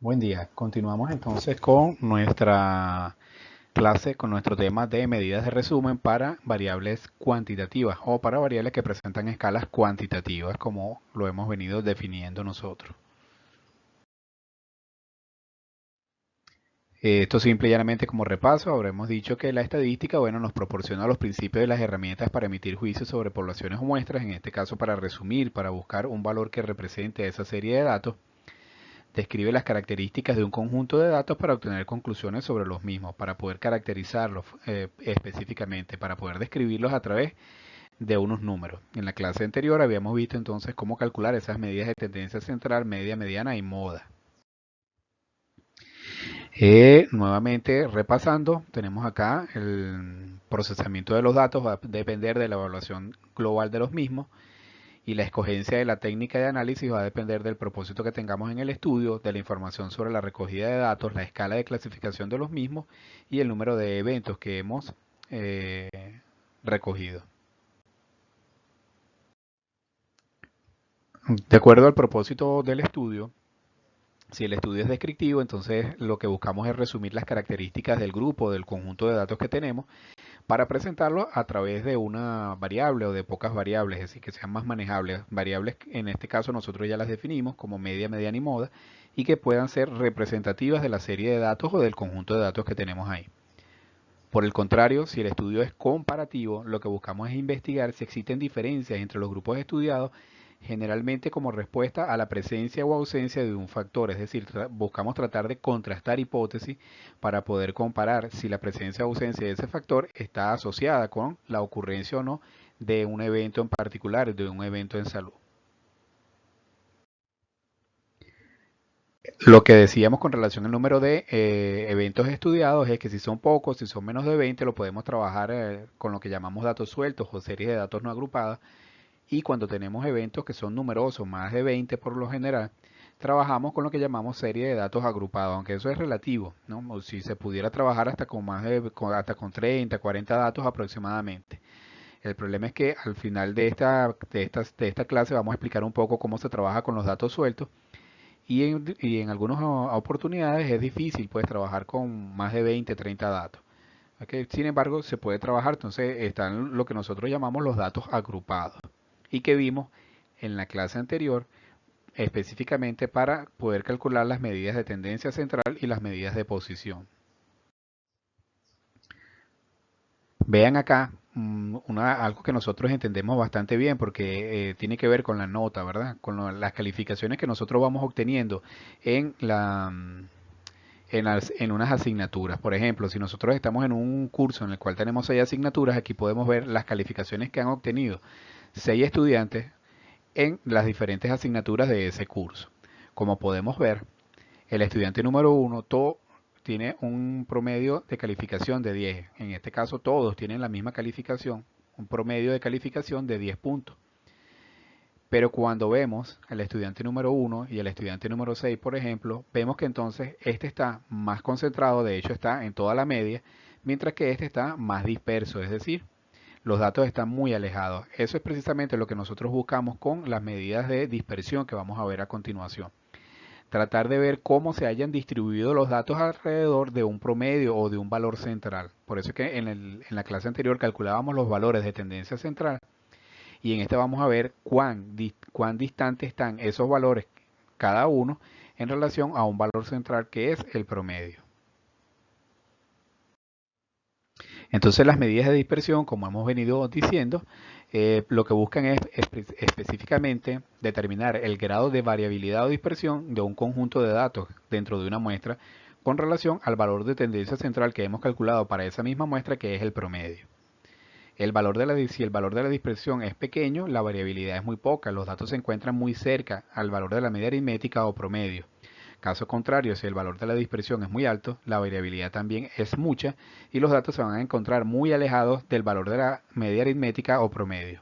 Buen día. Continuamos entonces con nuestra clase, con nuestro tema de medidas de resumen para variables cuantitativas o para variables que presentan escalas cuantitativas, como lo hemos venido definiendo nosotros. Esto simple y llanamente como repaso, habremos dicho que la estadística, bueno, nos proporciona los principios de las herramientas para emitir juicios sobre poblaciones o muestras, en este caso para resumir, para buscar un valor que represente esa serie de datos. Describe las características de un conjunto de datos para obtener conclusiones sobre los mismos, para poder caracterizarlos específicamente, para poder describirlos a través de unos números. En la clase anterior habíamos visto entonces cómo calcular esas medidas de tendencia central, media, mediana y moda. Nuevamente repasando, tenemos acá el procesamiento de los datos, va a depender de la evaluación global de los mismos. Y la escogencia de la técnica de análisis va a depender del propósito que tengamos en el estudio, de la información sobre la recogida de datos, la escala de clasificación de los mismos y el número de eventos que hemos eh, recogido. De acuerdo al propósito del estudio, si el estudio es descriptivo, entonces lo que buscamos es resumir las características del grupo, del conjunto de datos que tenemos, para presentarlo a través de una variable o de pocas variables, es decir, que sean más manejables. Variables, en este caso nosotros ya las definimos como media, mediana y moda, y que puedan ser representativas de la serie de datos o del conjunto de datos que tenemos ahí. Por el contrario, si el estudio es comparativo, lo que buscamos es investigar si existen diferencias entre los grupos estudiados, generalmente como respuesta a la presencia o ausencia de un factor, es decir, buscamos tratar de contrastar hipótesis para poder comparar si la presencia o ausencia de ese factor está asociada con la ocurrencia o no de un evento en particular, de un evento en salud. Lo que decíamos con relación al número de eventos estudiados es que si son pocos, si son menos de 20, lo podemos trabajar con lo que llamamos datos sueltos o series de datos no agrupadas. Y cuando tenemos eventos que son numerosos, más de 20 por lo general, trabajamos con lo que llamamos serie de datos agrupados, aunque eso es relativo, ¿no? O si se pudiera trabajar hasta con hasta con 30, 40 datos aproximadamente. El problema es que al final de esta clase vamos a explicar un poco cómo se trabaja con los datos sueltos y en algunas oportunidades es difícil pues trabajar con más de 20, 30 datos. ¿Okay? Sin embargo, se puede trabajar, entonces están lo que nosotros llamamos los datos agrupados y que vimos en la clase anterior específicamente para poder calcular las medidas de tendencia central y las medidas de posición. Vean acá algo que nosotros entendemos bastante bien porque tiene que ver con la nota, ¿verdad? Con las calificaciones que nosotros vamos obteniendo en en unas asignaturas. Por ejemplo, si nosotros estamos en un curso en el cual tenemos 6 asignaturas, aquí podemos ver las calificaciones que han obtenido 6 estudiantes en las diferentes asignaturas de ese curso. Como podemos ver, el estudiante número 1 tiene un promedio de calificación de 10. En este caso todos tienen la misma calificación, un promedio de calificación de 10 puntos. Pero cuando vemos al estudiante número 1 y el estudiante número 6, por ejemplo, vemos que entonces este está más concentrado, de hecho está en toda la media, mientras que este está más disperso, es decir, los datos están muy alejados. Eso es precisamente lo que nosotros buscamos con las medidas de dispersión que vamos a ver a continuación. Tratar de ver cómo se hayan distribuido los datos alrededor de un promedio o de un valor central. Por eso es que en la clase anterior calculábamos los valores de tendencia central y en este vamos a ver cuán distantes están esos valores cada uno en relación a un valor central que es el promedio. Entonces las medidas de dispersión, como hemos venido diciendo, lo que buscan es específicamente determinar el grado de variabilidad o dispersión de un conjunto de datos dentro de una muestra con relación al valor de tendencia central que hemos calculado para esa misma muestra que es el promedio. Si el valor de la dispersión es pequeño, la variabilidad es muy poca, los datos se encuentran muy cerca al valor de la media aritmética o promedio. Caso contrario, si el valor de la dispersión es muy alto, la variabilidad también es mucha y los datos se van a encontrar muy alejados del valor de la media aritmética o promedio.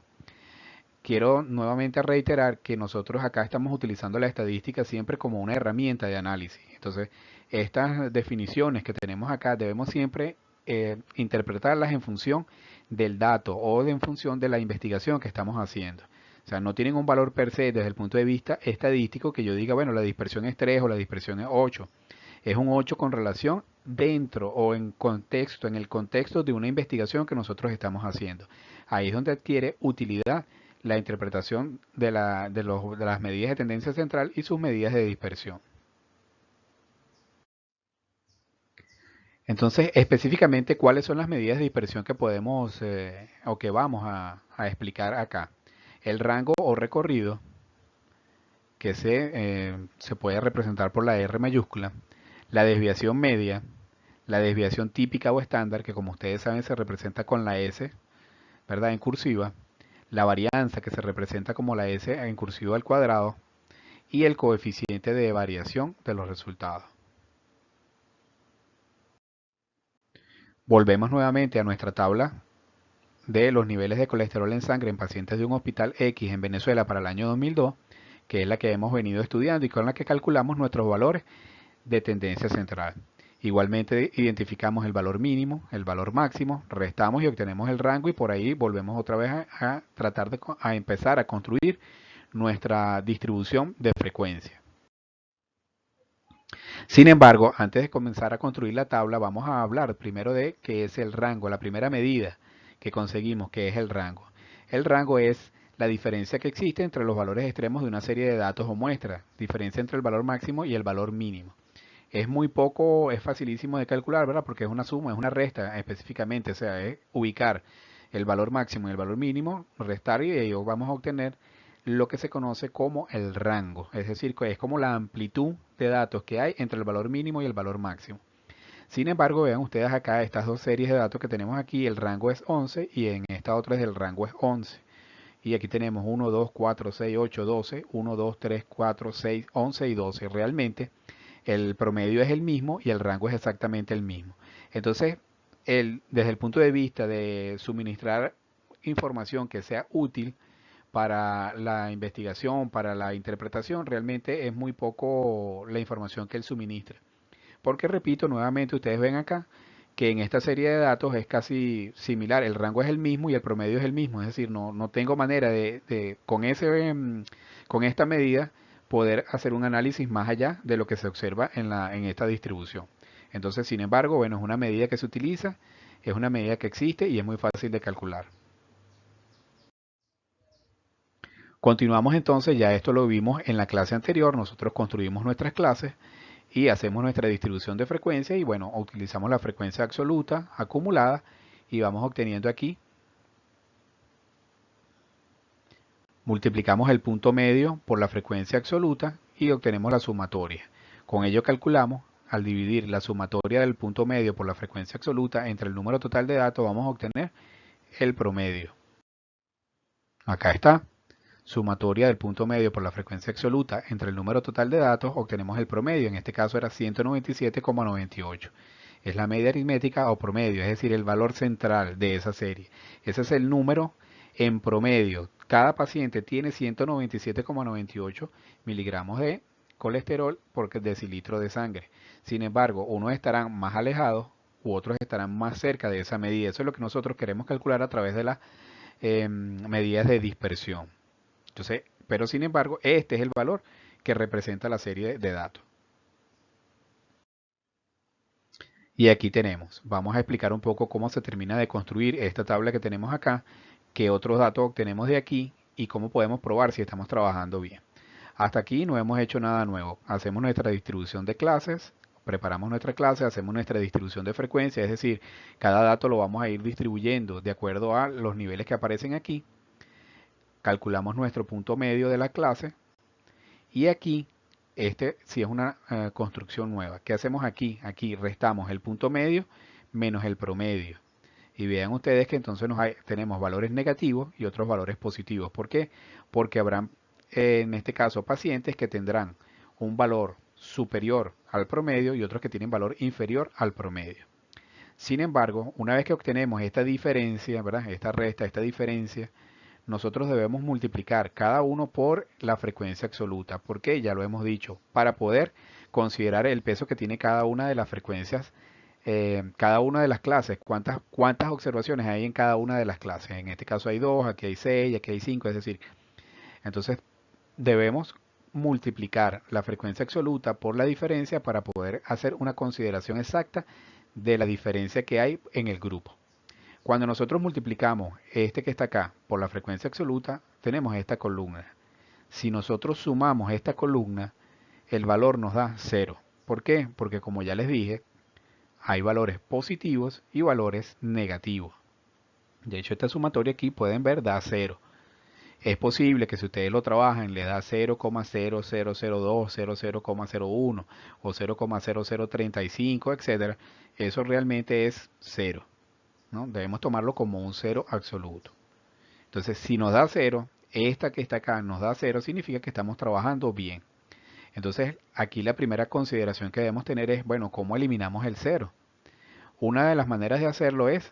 Quiero nuevamente reiterar que nosotros acá estamos utilizando la estadística siempre como una herramienta de análisis. Entonces, estas definiciones que tenemos acá debemos siempre interpretarlas en función del dato o en función de la investigación que estamos haciendo. O sea, no tienen un valor per se desde el punto de vista estadístico que yo diga, bueno, la dispersión es 3 o la dispersión es 8. Es un 8 con relación dentro o en contexto, en el contexto de una investigación que nosotros estamos haciendo. Ahí es donde adquiere utilidad la interpretación de las medidas de tendencia central y sus medidas de dispersión. Entonces, específicamente, ¿cuáles son las medidas de dispersión que podemos o que vamos explicar acá? El rango o recorrido, que se puede representar por la R mayúscula, la desviación media, la desviación típica o estándar, que como ustedes saben se representa con la S, ¿verdad? En cursiva, la varianza, que se representa como la S en cursiva al cuadrado, y el coeficiente de variación de los resultados. Volvemos nuevamente a nuestra tabla de los niveles de colesterol en sangre en pacientes de un hospital X en Venezuela para el año 2002, que es la que hemos venido estudiando y con la que calculamos nuestros valores de tendencia central. Igualmente identificamos el valor mínimo, el valor máximo, restamos y obtenemos el rango y por ahí volvemos otra vez a tratar de empezar a construir nuestra distribución de frecuencia. Sin embargo, antes de comenzar a construir la tabla, vamos a hablar primero de qué es el rango, la primera medida que conseguimos, que es el rango. El rango es la diferencia que existe entre los valores extremos de una serie de datos o muestras, diferencia entre el valor máximo y el valor mínimo. Es muy poco, es facilísimo de calcular, ¿verdad? Porque es una suma, es una resta específicamente, o sea, es ubicar el valor máximo y el valor mínimo, restar y de ello vamos a obtener lo que se conoce como el rango, es decir, que es como la amplitud de datos que hay entre el valor mínimo y el valor máximo. Sin embargo, vean ustedes acá estas dos series de datos que tenemos aquí, el rango es 11 y en esta otra es el rango es 11. Y aquí tenemos 1, 2, 4, 6, 8, 12, 1, 2, 3, 4, 6, 11 y 12. Realmente el promedio es el mismo y el rango es exactamente el mismo. Entonces, desde el punto de vista de suministrar información que sea útil para la investigación, para la interpretación, realmente es muy poco la información que él suministra. Porque repito, nuevamente ustedes ven acá que en esta serie de datos es casi similar, el rango es el mismo y el promedio es el mismo, es decir, no tengo manera con esta medida poder hacer un análisis más allá de lo que se observa en esta distribución. Entonces, sin embargo, bueno, es una medida que se utiliza, es una medida que existe y es muy fácil de calcular. Continuamos entonces, ya esto lo vimos en la clase anterior, nosotros construimos nuestras clases y hacemos nuestra distribución de frecuencia y bueno, utilizamos la frecuencia absoluta acumulada y vamos obteniendo aquí, multiplicamos el punto medio por la frecuencia absoluta y obtenemos la sumatoria. Con ello calculamos, al dividir la sumatoria del punto medio por la frecuencia absoluta entre el número total de datos, vamos a obtener el promedio. Acá está. Sumatoria del punto medio por la frecuencia absoluta entre el número total de datos, obtenemos el promedio, en este caso era 197,98. Es la media aritmética o promedio, es decir, el valor central de esa serie. Ese es el número en promedio. Cada paciente tiene 197,98 miligramos de colesterol por decilitro de sangre. Sin embargo, unos estarán más alejados u otros estarán más cerca de esa medida. Eso es lo que nosotros queremos calcular a través de las medidas de dispersión. Entonces, pero sin embargo, este es el valor que representa la serie de datos. Y aquí tenemos, vamos a explicar un poco cómo se termina de construir esta tabla que tenemos acá, qué otros datos obtenemos de aquí y cómo podemos probar si estamos trabajando bien. Hasta aquí no hemos hecho nada nuevo. Hacemos nuestra distribución de clases, preparamos nuestra clase, hacemos nuestra distribución de frecuencia, es decir, cada dato lo vamos a ir distribuyendo de acuerdo a los niveles que aparecen aquí. Calculamos nuestro punto medio de la clase y aquí, este sí es una construcción nueva. ¿Qué hacemos aquí? Aquí restamos el punto medio menos el promedio. Y vean ustedes que entonces tenemos valores negativos y otros valores positivos. ¿Por qué? Porque habrán, en este caso, pacientes que tendrán un valor superior al promedio y otros que tienen valor inferior al promedio. Sin embargo, una vez que obtenemos esta diferencia, ¿verdad? Esta resta, esta diferencia, nosotros debemos multiplicar cada uno por la frecuencia absoluta. ¿Por qué? Ya lo hemos dicho, para poder considerar el peso que tiene cada una de las frecuencias, cada una de las clases, cuántas observaciones hay en cada una de las clases. En este caso hay 2, aquí hay 6, aquí hay 5, es decir, Entonces debemos multiplicar la frecuencia absoluta por la diferencia para poder hacer una consideración exacta de la diferencia que hay en el grupo. Cuando nosotros multiplicamos este que está acá por la frecuencia absoluta, tenemos esta columna. Si nosotros sumamos esta columna, el valor nos da 0. ¿Por qué? Porque como ya les dije, hay valores positivos y valores negativos. De hecho, esta sumatoria aquí pueden ver da 0. Es posible que si ustedes lo trabajan le da 0,0002, 00,01 o 0,0035, etcétera. Eso realmente es 0, ¿no? Debemos tomarlo como un 0 absoluto. Entonces, si nos da 0, esta que está acá nos da 0, significa que estamos trabajando bien. Entonces, aquí la primera consideración que debemos tener es, bueno, ¿cómo eliminamos el 0? Una de las maneras de hacerlo es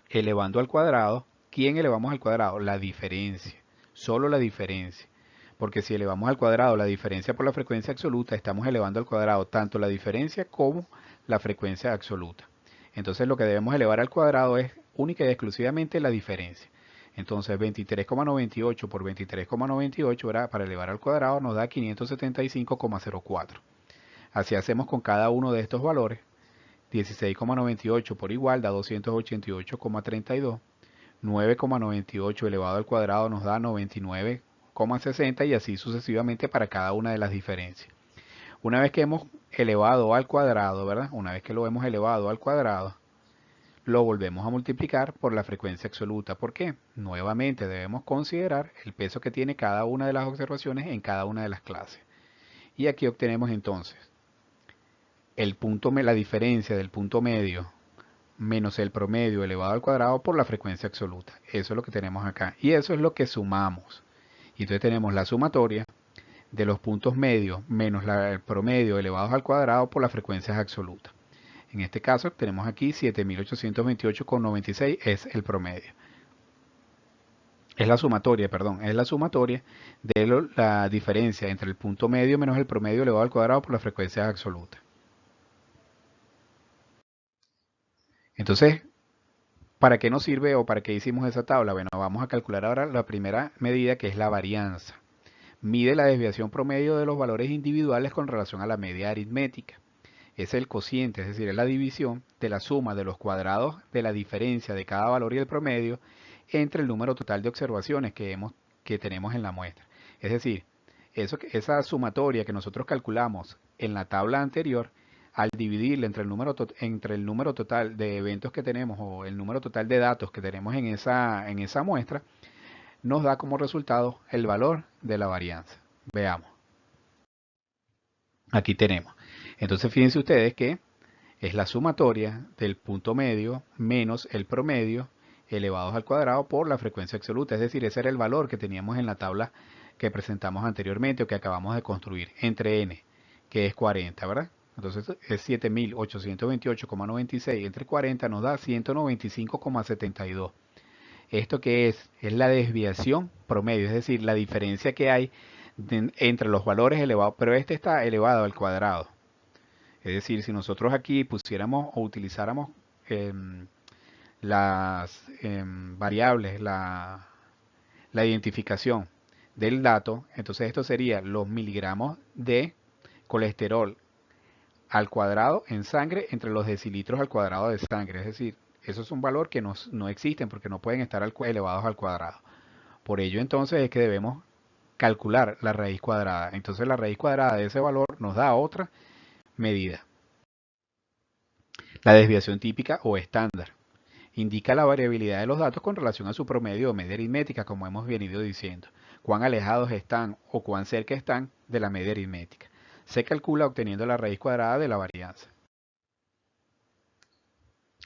elevando al cuadrado. ¿Quién elevamos al cuadrado? La diferencia, solo la diferencia. Porque si elevamos al cuadrado la diferencia por la frecuencia absoluta, estamos elevando al cuadrado tanto la diferencia como la frecuencia absoluta. Entonces lo que debemos elevar al cuadrado es única y exclusivamente la diferencia. Entonces 23,98 por 23,98, ¿verdad? Para elevar al cuadrado nos da 575,04. Así hacemos con cada uno de estos valores. 16,98 por igual da 288,32. 9,98 elevado al cuadrado nos da 99,60 y así sucesivamente para cada una de las diferencias. Una vez que hemos elevado al cuadrado, ¿verdad? Una vez que lo hemos elevado al cuadrado, lo volvemos a multiplicar por la frecuencia absoluta. ¿Por qué? Nuevamente debemos considerar el peso que tiene cada una de las observaciones en cada una de las clases. Y aquí obtenemos entonces la diferencia del punto medio menos el promedio elevado al cuadrado por la frecuencia absoluta. Eso es lo que tenemos acá. Y eso es lo que sumamos. Y entonces tenemos la sumatoria de los puntos medios menos el promedio elevados al cuadrado por las frecuencias absolutas. En este caso tenemos aquí 7828,96 es el promedio. Es la sumatoria, perdón, es la sumatoria de la diferencia entre el punto medio menos el promedio elevado al cuadrado por las frecuencias absolutas. Entonces, ¿para qué nos sirve o para qué hicimos esa tabla? Bueno, vamos a calcular ahora la primera medida, que es la varianza. Mide la desviación promedio de los valores individuales con relación a la media aritmética. Es el cociente, es decir, es la división de la suma de los cuadrados de la diferencia de cada valor y el promedio entre el número total de observaciones que tenemos en la muestra. Es decir, esa sumatoria que nosotros calculamos en la tabla anterior, al dividirla entre el número total de eventos que tenemos o el número total de datos que tenemos en esa muestra, nos da como resultado el valor de la varianza. Veamos. Aquí tenemos. Entonces fíjense ustedes que es la sumatoria del punto medio menos el promedio elevados al cuadrado por la frecuencia absoluta. Es decir, ese era el valor que teníamos en la tabla que presentamos anteriormente o que acabamos de construir entre n, que es 40, ¿verdad? Entonces es 7828,96 entre 40 nos da 195,72. ¿Esto qué es? Es la desviación promedio, es decir, la diferencia que hay entre los valores elevados, pero este está elevado al cuadrado. Es decir, si nosotros aquí pusiéramos o utilizáramos las variables, la identificación del dato, entonces esto sería los miligramos de colesterol al cuadrado en sangre entre los decilitros al cuadrado de sangre. Es decir, eso es un valor que no existen porque no pueden estar elevados al cuadrado. Por ello entonces es que debemos calcular la raíz cuadrada. Entonces la raíz cuadrada de ese valor nos da otra medida. La desviación típica o estándar indica la variabilidad de los datos con relación a su promedio o media aritmética, como hemos venido diciendo. Cuán alejados están o cuán cerca están de la media aritmética. Se calcula obteniendo la raíz cuadrada de la varianza.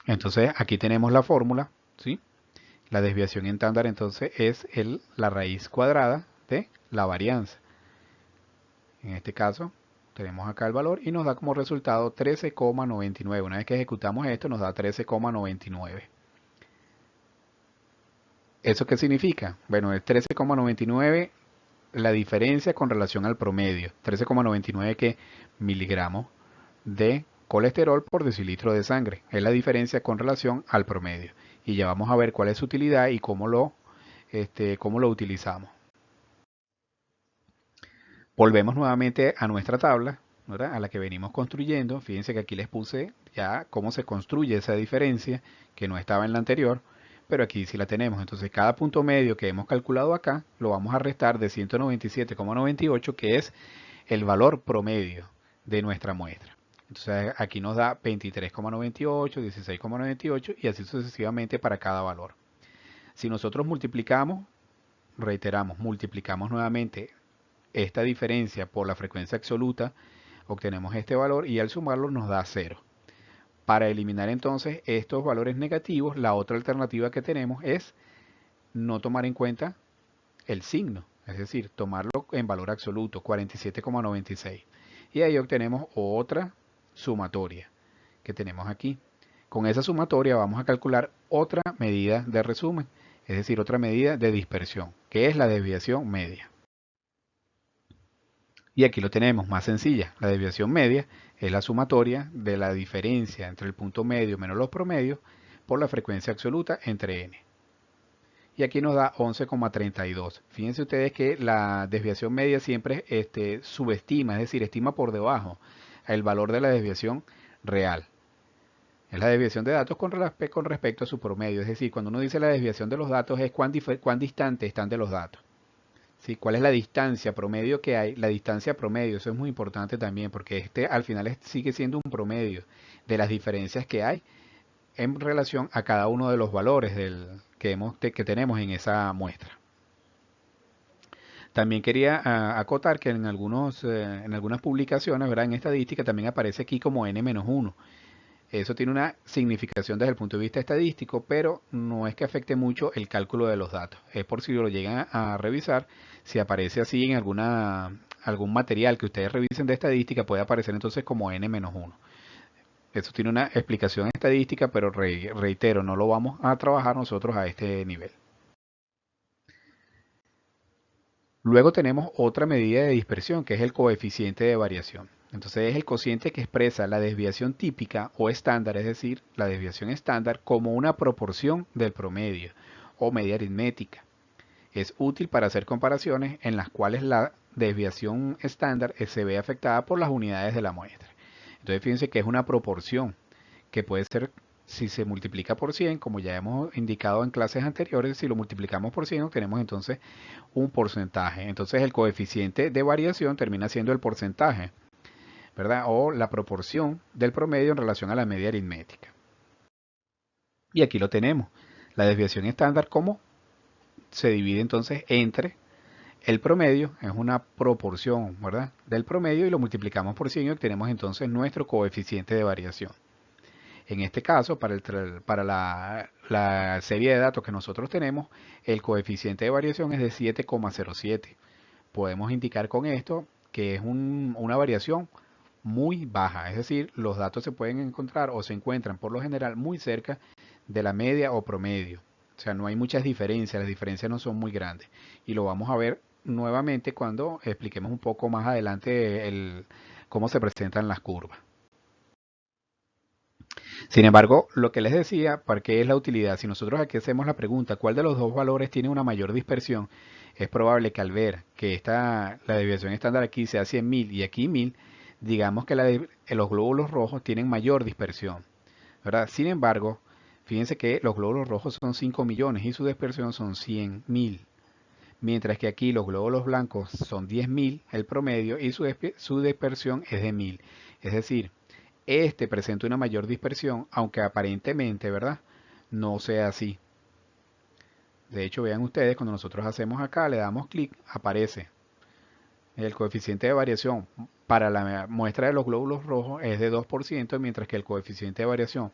Entonces aquí tenemos la fórmula, ¿sí? La desviación estándar entonces es la raíz cuadrada de la varianza. En este caso tenemos acá el valor y nos da como resultado 13,99. Una vez que ejecutamos esto nos da 13,99. ¿Eso qué significa? Bueno, es 13,99 la diferencia con relación al promedio. 13,99 que miligramos de colesterol por decilitro de sangre. Es la diferencia con relación al promedio. Y ya vamos a ver cuál es su utilidad y cómo lo utilizamos. Volvemos nuevamente a nuestra tabla, ¿verdad? A la que venimos construyendo. Fíjense que aquí les puse ya cómo se construye esa diferencia que no estaba en la anterior, pero aquí sí la tenemos. Entonces cada punto medio que hemos calculado acá lo vamos a restar de 197,98, que es el valor promedio de nuestra muestra. Entonces aquí nos da 23,98, 16,98 y así sucesivamente para cada valor. Si nosotros multiplicamos, reiteramos, multiplicamos nuevamente esta diferencia por la frecuencia absoluta, obtenemos este valor y al sumarlo nos da 0. Para eliminar entonces estos valores negativos, la otra alternativa que tenemos es no tomar en cuenta el signo, es decir, tomarlo en valor absoluto, 47,96. Y ahí obtenemos otra sumatoria que tenemos aquí. Con esa sumatoria vamos a calcular otra medida de resumen, es decir, otra medida de dispersión, que es la desviación media. Y aquí lo tenemos, más sencilla. La desviación media es la sumatoria de la diferencia entre el punto medio menos los promedios por la frecuencia absoluta entre n. Y aquí nos da 11,32. Fíjense ustedes que la desviación media siempre subestima, es decir, estima por debajo el valor de la desviación real. Es la desviación de datos con respecto a su promedio. Es decir, cuando uno dice la desviación de los datos es cuán distante están de los datos. ¿Sí? ¿Cuál es la distancia promedio que hay? La distancia promedio, eso es muy importante también, porque al final sigue siendo un promedio de las diferencias que hay en relación a cada uno de los valores que tenemos en esa muestra. También quería acotar que en algunas publicaciones, ¿verdad? En estadística también aparece aquí como n-1. Eso tiene una significación desde el punto de vista estadístico, pero no es que afecte mucho el cálculo de los datos. Es por si lo llegan a revisar, si aparece así en algún material que ustedes revisen de estadística, puede aparecer entonces como n-1. Eso tiene una explicación estadística, pero reitero, no lo vamos a trabajar nosotros a este nivel. Luego tenemos otra medida de dispersión, que es el coeficiente de variación. Entonces es el cociente que expresa la desviación típica o estándar, es decir, la desviación estándar como una proporción del promedio o media aritmética. Es útil para hacer comparaciones en las cuales la desviación estándar se ve afectada por las unidades de la muestra. Entonces fíjense que es una proporción que puede ser, si se multiplica por 100, como ya hemos indicado en clases anteriores, si lo multiplicamos por 100 obtenemos entonces un porcentaje. Entonces el coeficiente de variación termina siendo el porcentaje, ¿verdad? O la proporción del promedio en relación a la media aritmética. Y aquí lo tenemos. La desviación estándar, ¿cómo se divide entonces entre el promedio? Es una proporción, ¿verdad? Del promedio y lo multiplicamos por 100 y obtenemos entonces nuestro coeficiente de variación. En este caso, para la serie de datos que nosotros tenemos, el coeficiente de variación es de 7,07. Podemos indicar con esto que es una variación muy baja, es decir, los datos se pueden encontrar o se encuentran por lo general muy cerca de la media o promedio. O sea, no hay muchas diferencias, las diferencias no son muy grandes. Y lo vamos a ver nuevamente cuando expliquemos un poco más adelante cómo se presentan las curvas. Sin embargo, lo que les decía, ¿para qué es la utilidad? Si nosotros aquí hacemos la pregunta, ¿cuál de los dos valores tiene una mayor dispersión? Es probable que al ver que la desviación estándar aquí sea 100.000 y aquí 1000, digamos que los glóbulos rojos tienen mayor dispersión, ¿verdad? Sin embargo, fíjense que los glóbulos rojos son 5 millones y su dispersión son 100.000. Mientras que aquí los glóbulos blancos son 10.000 el promedio y su dispersión es de 1000. Es decir, este presenta una mayor dispersión, aunque aparentemente, ¿verdad? No sea así. De hecho, vean ustedes, cuando nosotros hacemos acá, le damos clic, aparece el coeficiente de variación para la muestra de los glóbulos rojos es de 2%, mientras que el coeficiente de variación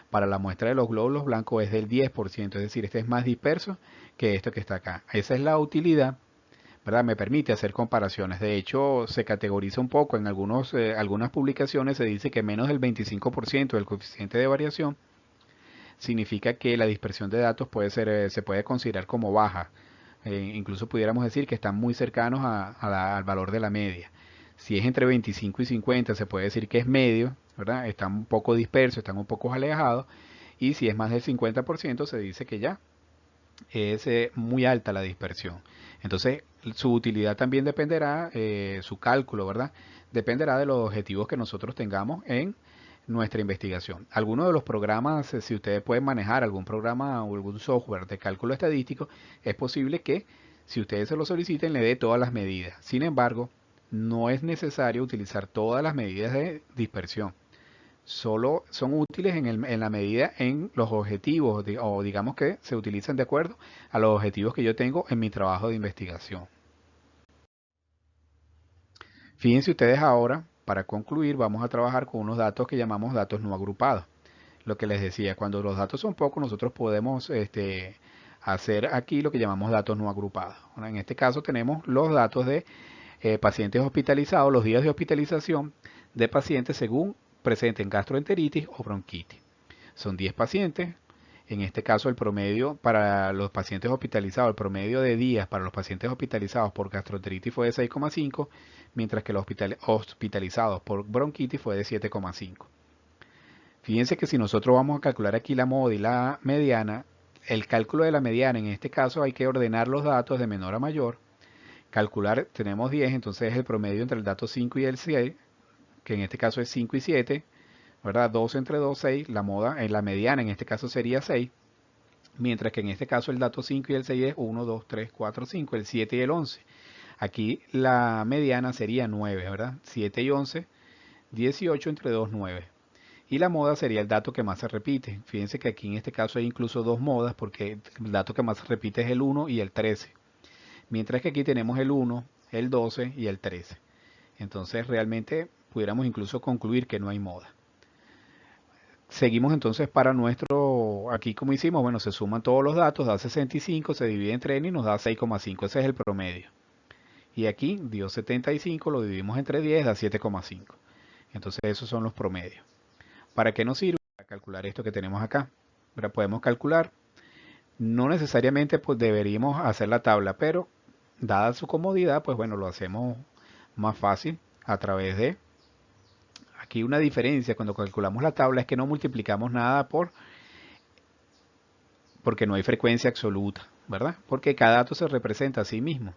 para la muestra de los glóbulos blancos es del 10%, es decir, este es más disperso que esto que está acá. Esa es la utilidad, ¿verdad? Me permite hacer comparaciones. De hecho, se categoriza un poco en algunas publicaciones, se dice que menos del 25% del coeficiente de variación significa que la dispersión de datos se puede considerar como baja. Incluso pudiéramos decir que están muy cercanos al valor de la media. Si es entre 25 y 50 se puede decir que es medio, ¿verdad? Están un poco dispersos, están un poco alejados. Y si es más del 50% se dice que ya es muy alta la dispersión. Entonces, su utilidad también dependerá, su cálculo, ¿verdad? Dependerá de los objetivos que nosotros tengamos en nuestra investigación. Algunos de los programas, si ustedes pueden manejar algún programa o algún software de cálculo estadístico, es posible que si ustedes se lo soliciten le dé todas las medidas. Sin embargo, no es necesario utilizar todas las medidas de dispersión. Solo son útiles en la medida en los objetivos o digamos que se utilizan de acuerdo a los objetivos que yo tengo en mi trabajo de investigación. Fíjense ustedes ahora, para concluir, vamos a trabajar con unos datos que llamamos datos no agrupados. Lo que les decía, cuando los datos son pocos, nosotros podemos hacer aquí lo que llamamos datos no agrupados. Bueno, en este caso tenemos los datos de pacientes hospitalizados, los días de hospitalización de pacientes según presenten gastroenteritis o bronquitis. Son 10 pacientes. En este caso, el promedio para los pacientes hospitalizados, el promedio de días para los pacientes hospitalizados por gastroenteritis fue de 6,5, mientras que los hospitalizados por bronquitis fue de 7,5. Fíjense que si nosotros vamos a calcular aquí la moda y la mediana, el cálculo de la mediana en este caso hay que ordenar los datos de menor a mayor. Calcular, tenemos 10, entonces es el promedio entre el dato 5 y el 6, que en este caso es 5 y 7, ¿verdad? 2 entre 2, 6, la moda en la mediana en este caso sería 6, mientras que en este caso el dato 5 y el 6 es 1, 2, 3, 4, 5, el 7 y el 11. Aquí la mediana sería 9, ¿verdad? 7 y 11, 18 entre 2, 9. Y la moda sería el dato que más se repite. Fíjense que aquí en este caso hay incluso dos modas porque el dato que más se repite es el 1 y el 13. Mientras que aquí tenemos el 1, el 12 y el 13. Entonces realmente pudiéramos incluso concluir que no hay moda. Seguimos entonces para nuestro, aquí como hicimos, bueno, se suman todos los datos, da 65, se divide entre n y nos da 6,5, ese es el promedio. Y aquí dio 75, lo dividimos entre 10, da 7,5. Entonces esos son los promedios. ¿Para qué nos sirve? Para calcular esto que tenemos acá. Ahora podemos calcular, no necesariamente pues deberíamos hacer la tabla, pero dada su comodidad, pues bueno, lo hacemos más fácil a través de aquí una diferencia cuando calculamos la tabla es que no multiplicamos nada porque no hay frecuencia absoluta, ¿verdad? Porque cada dato se representa a sí mismo.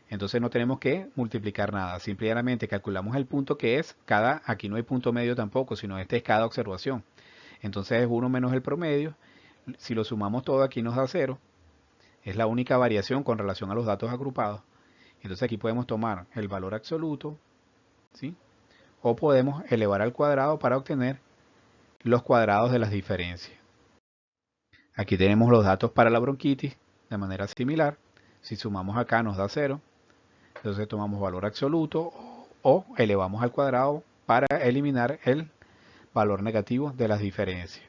Entonces no tenemos que multiplicar nada, simplemente calculamos el punto que es cada, aquí no hay punto medio tampoco, sino este es cada observación. Entonces es 1 menos el promedio, si lo sumamos todo aquí nos da 0, es la única variación con relación a los datos agrupados. Entonces aquí podemos tomar el valor absoluto, ¿sí? O podemos elevar al cuadrado para obtener los cuadrados de las diferencias. Aquí tenemos los datos para la bronquitis de manera similar. Si sumamos acá nos da 0. Entonces tomamos valor absoluto o elevamos al cuadrado para eliminar el valor negativo de las diferencias.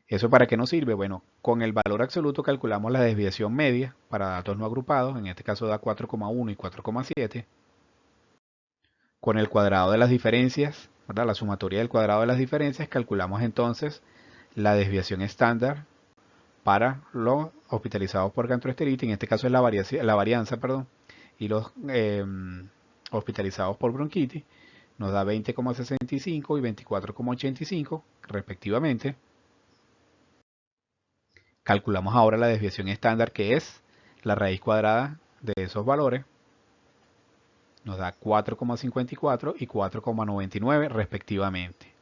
¿Eso para qué nos sirve? Bueno, con el valor absoluto calculamos la desviación media para datos no agrupados. En este caso da 4,1 y 4,7. Con el cuadrado de las diferencias, ¿verdad? La sumatoria del cuadrado de las diferencias, calculamos entonces la desviación estándar para los hospitalizados por gastroenteritis, en este caso es la varianza, perdón, y los hospitalizados por bronquitis, nos da 20,65 y 24,85 respectivamente. Calculamos ahora la desviación estándar, que es la raíz cuadrada de esos valores. Nos da 4,54 y 4,99 respectivamente.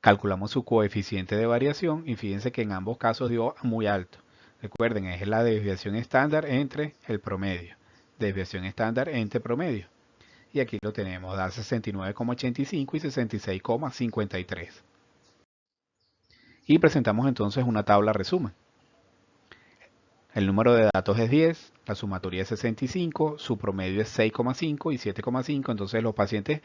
Calculamos su coeficiente de variación y fíjense que en ambos casos dio muy alto. Recuerden, es la desviación estándar entre el promedio. Desviación estándar entre promedio. Y aquí lo tenemos, da 69,85 y 66,53. Y presentamos entonces una tabla resumen. El número de datos es 10, la sumatoria es 65, su promedio es 6,5 y 7,5. Entonces los pacientes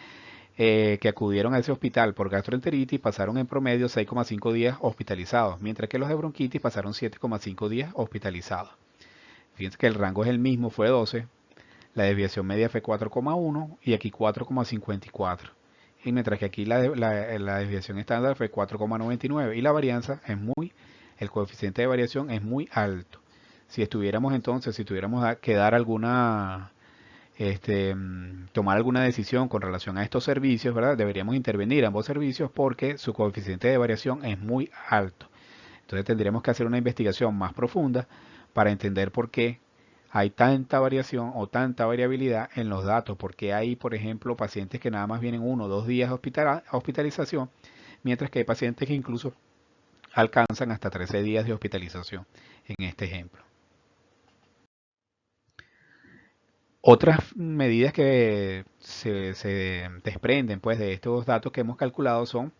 que acudieron a ese hospital por gastroenteritis pasaron en promedio 6,5 días hospitalizados, mientras que los de bronquitis pasaron 7,5 días hospitalizados. Fíjense que el rango es el mismo, fue 12, la desviación media fue 4,1 y aquí 4,54. Y mientras que aquí la desviación estándar fue 4,99 y la varianza es el coeficiente de variación es muy alto. Si estuviéramos entonces, si tuviéramos que dar alguna tomar alguna decisión con relación a estos servicios, ¿verdad? Deberíamos intervenir ambos servicios porque su coeficiente de variación es muy alto. Entonces tendríamos que hacer una investigación más profunda para entender por qué hay tanta variación o tanta variabilidad en los datos, porque hay, por ejemplo, pacientes que nada más vienen 1 o 2 días a hospitalización, mientras que hay pacientes que incluso alcanzan hasta 13 días de hospitalización, en este ejemplo. Otras medidas que se desprenden pues, de estos datos que hemos calculado son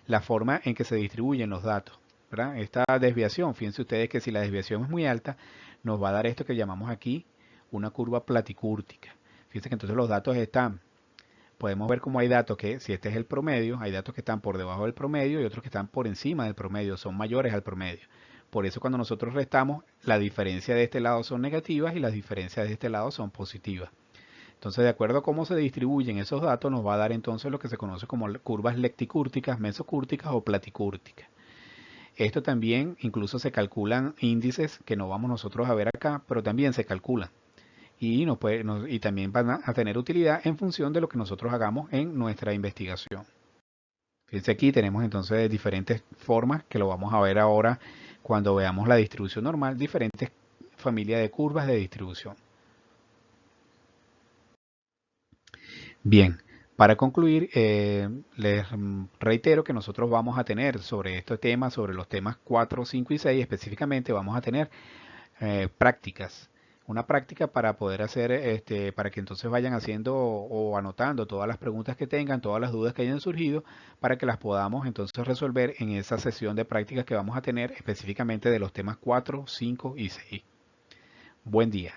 la forma en que se distribuyen los datos, ¿verdad? Esta desviación, fíjense ustedes que si la desviación es muy alta, nos va a dar esto que llamamos aquí una curva platicúrtica. Fíjense que entonces los datos están, podemos ver cómo hay datos que, si este es el promedio, hay datos que están por debajo del promedio y otros que están por encima del promedio, son mayores al promedio. Por eso cuando nosotros restamos, la diferencia de este lado son negativas y las diferencias de este lado son positivas. Entonces, de acuerdo a cómo se distribuyen esos datos, nos va a dar entonces lo que se conoce como curvas lecticúrticas, mesocúrticas o platicúrticas. Esto también incluso se calculan índices que no vamos nosotros a ver acá, pero también se calculan. Y también van a tener utilidad en función de lo que nosotros hagamos en nuestra investigación. Fíjense aquí tenemos entonces diferentes formas que lo vamos a ver ahora cuando veamos la distribución normal, diferentes familias de curvas de distribución. Bien, para concluir, les reitero que nosotros vamos a tener sobre este tema, sobre los temas 4, 5 y 6 específicamente, vamos a tener prácticas. Una práctica para poder hacer, para que entonces vayan haciendo o anotando todas las preguntas que tengan, todas las dudas que hayan surgido, para que las podamos entonces resolver en esa sesión de prácticas que vamos a tener específicamente de los temas 4, 5 y 6. Buen día.